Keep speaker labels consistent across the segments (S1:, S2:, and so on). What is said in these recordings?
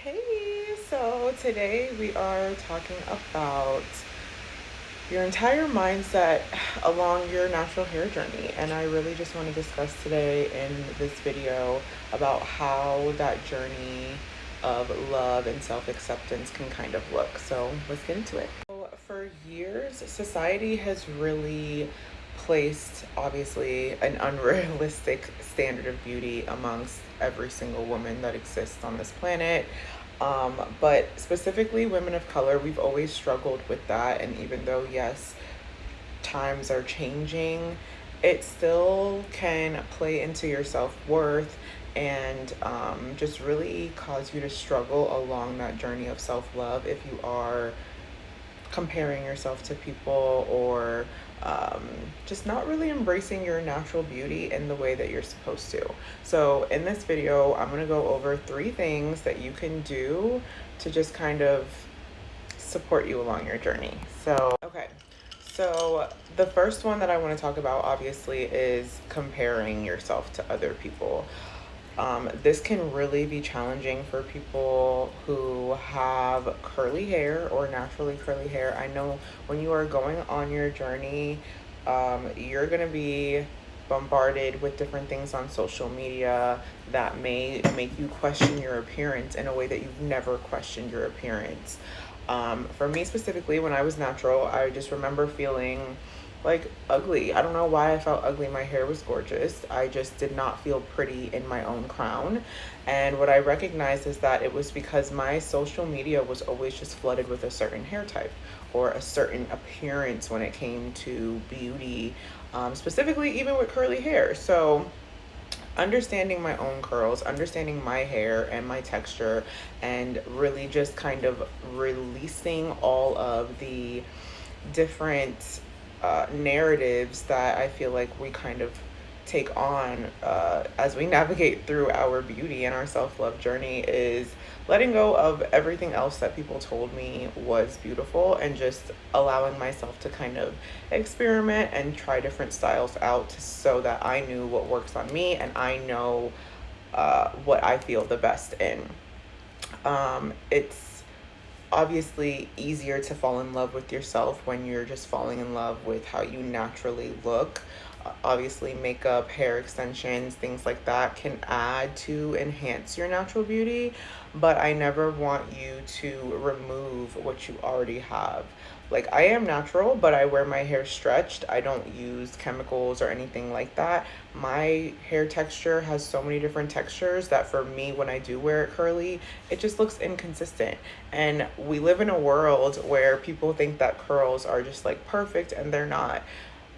S1: Hey, so today we are talking about your entire mindset along your natural hair journey. And I really just want to discuss today in this video about how that journey of love and self acceptance can kind of look. So let's get into it. So for years, society has really placed obviously an unrealistic standard of beauty amongst every single woman that exists on this planet. But specifically, women of color, we've always struggled with that. And even though, yes, times are changing, it still can play into your self worth and just really cause you to struggle along that journey of self love if you are comparing yourself to people or um, just not really embracing your natural beauty in the way that you're supposed to. So, in this video, I'm going to go over 3 things that you can do to just kind of support you along your journey. Okay. So, the first one that I want to talk about obviously is comparing yourself to other people. This can really be challenging for people who have curly hair or naturally curly hair. I know when you are going on your journey, you're going to be bombarded with different things on social media that may make you question your appearance in a way that you've never questioned your appearance. For me specifically, when I was natural, I just remember feeling like ugly. I don't know why I felt ugly. My hair was gorgeous. I just did not feel pretty in my own crown. And what I recognized is that it was because my social media was always just flooded with a certain hair type or a certain appearance when it came to beauty, specifically even with curly hair. So understanding my own curls, understanding my hair and my texture, and really just kind of releasing all of the different narratives that I feel like we kind of take on as we navigate through our beauty and our self love journey is letting go of everything else that people told me was beautiful and just allowing myself to kind of experiment and try different styles out so that I knew what works on me and I know what I feel the best in. It's obviously easier to fall in love with yourself when you're just falling in love with how you naturally look. Obviously, makeup, hair extensions, things like that can add to enhance your natural beauty, but I never want you to remove what you already have. Like, I am natural, but I wear my hair stretched. I don't use chemicals or anything like that. My hair texture has so many different textures that for me, when I do wear it curly, it just looks inconsistent. And we live in a world where people think that curls are just like perfect, and they're not.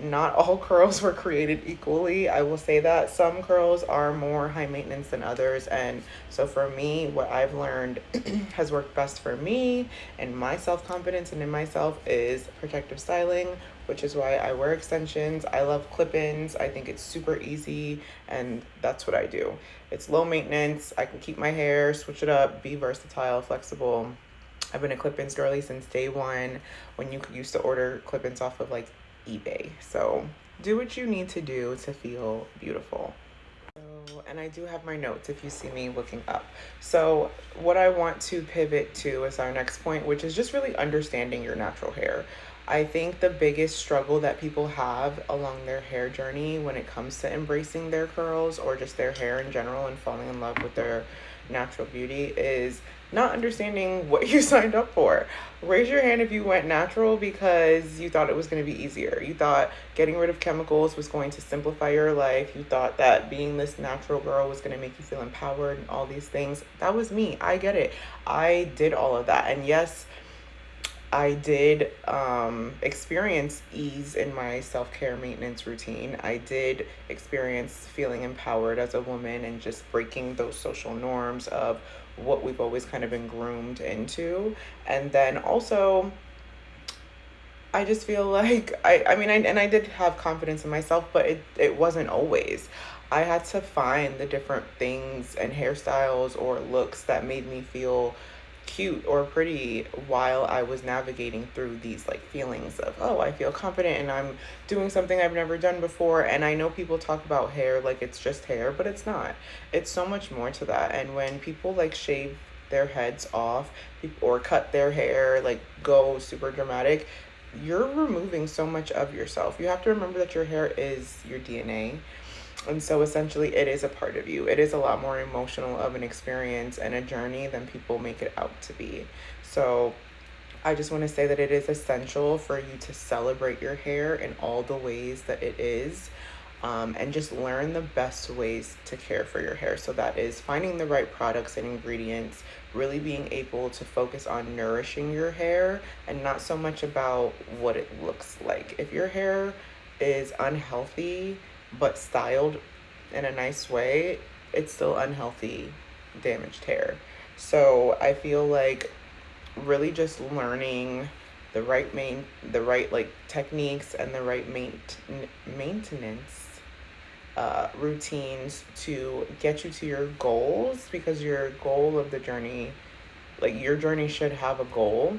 S1: Not all curls were created equally. I will say that some curls are more high maintenance than others. And so for me, what I've learned has worked best for me and my self confidence and in myself is protective styling, which is why I wear extensions. I love clip ins. I think it's super easy, and that's what I do. It's low maintenance. I can keep my hair, switch it up, be versatile, flexible. I've been a clip-ins girly since day one when you used to order clip-ins off of like eBay. So do what you need to do to feel beautiful. So, and I do have my notes if you see me looking up. So what I want to pivot to is our next point, which is just really understanding your natural hair. I think the biggest struggle that people have along their hair journey when it comes to embracing their curls or just their hair in general and falling in love with their natural beauty is not understanding what you signed up for. Raise your hand if you went natural because you thought it was going to be easier. You thought getting rid of chemicals was going to simplify your life. You thought that being this natural girl was going to make you feel empowered and all these things. That was me. I get it. I did all of that. And yes, I did experience ease in my self care maintenance routine. I did experience feeling empowered as a woman and just breaking those social norms of what we've always kind of been groomed into. And then also, I just feel like and I did have confidence in myself, but it wasn't always. I had to find the different things and hairstyles or looks that made me feel cute or pretty while I was navigating through these like feelings of, oh, I feel confident and I'm doing something I've never done before. And I know people talk about hair like it's just hair, but it's not. It's so much more to that. And when people like shave their heads off or cut their hair, like go super dramatic, you're removing so much of yourself. You have to remember that your hair is your DNA. And so essentially, it is a part of you. It is a lot more emotional of an experience and a journey than people make it out to be. So I just want to say that it is essential for you to celebrate your hair in all the ways that it is, and just learn the best ways to care for your hair. So that is finding the right products and ingredients, really being able to focus on nourishing your hair and not so much about what it looks like. If your hair is unhealthy but styled in a nice way, it's still unhealthy, damaged hair. So I feel like really just learning the right like techniques and the right maintenance routines to get you to your goals, because your goal of the journey, like your journey should have a goal.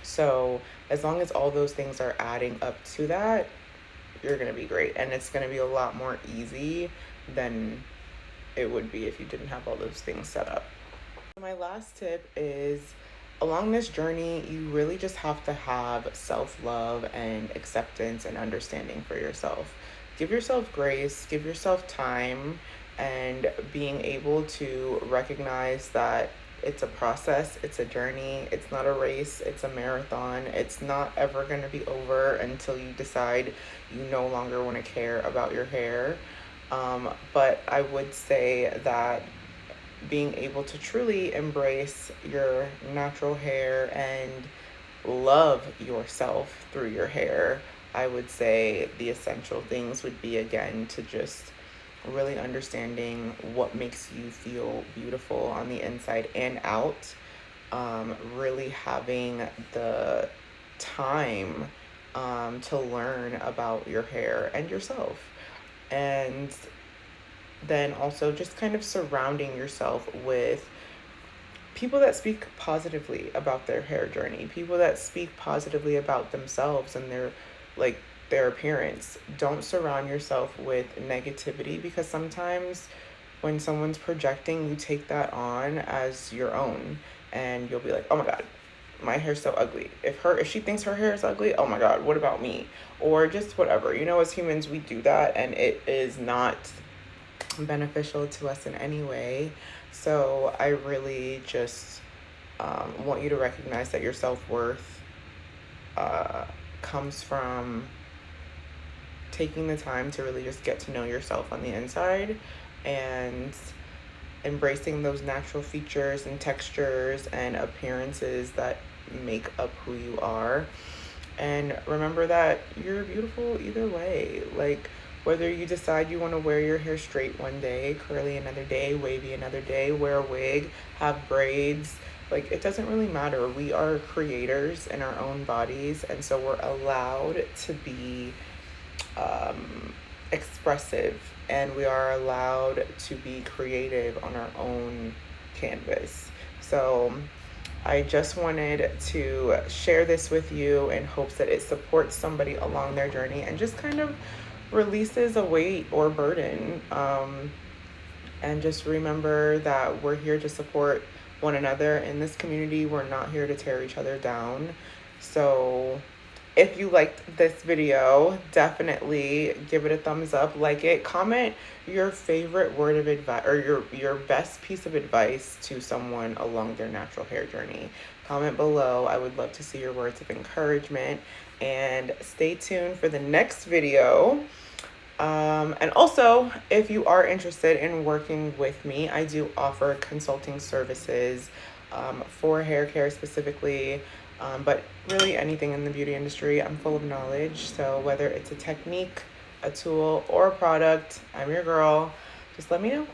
S1: So as long as all those things are adding up to that, you're going to be great, and it's going to be a lot more easy than it would be if you didn't have all those things set up. My last tip is, along this journey, you really just have to have self-love and acceptance and understanding for yourself. Give yourself grace, give yourself time, and being able to recognize that it's a process, it's a journey, it's not a race, it's a marathon. It's not ever going to be over until you decide you no longer want to care about your hair. But I would say that being able to truly embrace your natural hair and love yourself through your hair, I would say the essential things would be, again, to just really understanding what makes you feel beautiful on the inside and out. Really having the time to learn about your hair and yourself. And then also just kind of surrounding yourself with people that speak positively about their hair journey, people that speak positively about themselves and like their appearance. Don't surround yourself with negativity, because sometimes when someone's projecting, you take that on as your own, and you'll be like, "Oh my God, my hair's so ugly." If she thinks her hair is ugly, "Oh my God, what about me?" Or just whatever. As humans, we do that, and it is not beneficial to us in any way. So I really just want you to recognize that your self-worth comes from taking the time to really just get to know yourself on the inside and embracing those natural features and textures and appearances that make up who you are. And remember that you're beautiful either way. Like, whether you decide you want to wear your hair straight one day, curly another day, wavy another day, wear a wig, have braids, like, it doesn't really matter. We are creators in our own bodies, and so we're allowed to be expressive, and we are allowed to be creative on our own canvas. So I just wanted to share this with you in hopes that it supports somebody along their journey and just kind of releases a weight or burden. And just remember that we're here to support one another in this community. We're not here to tear each other down. So if you liked this video, definitely give it a thumbs up, like it, comment your favorite word of advice or your best piece of advice to someone along their natural hair journey. Comment below. I would love to see your words of encouragement, and stay tuned for the next video. And also, if you are interested in working with me, I do offer consulting services for hair care specifically, but really anything in the beauty industry. I'm full of knowledge, so whether it's a technique, a tool, or a product, I'm your girl. Just let me know.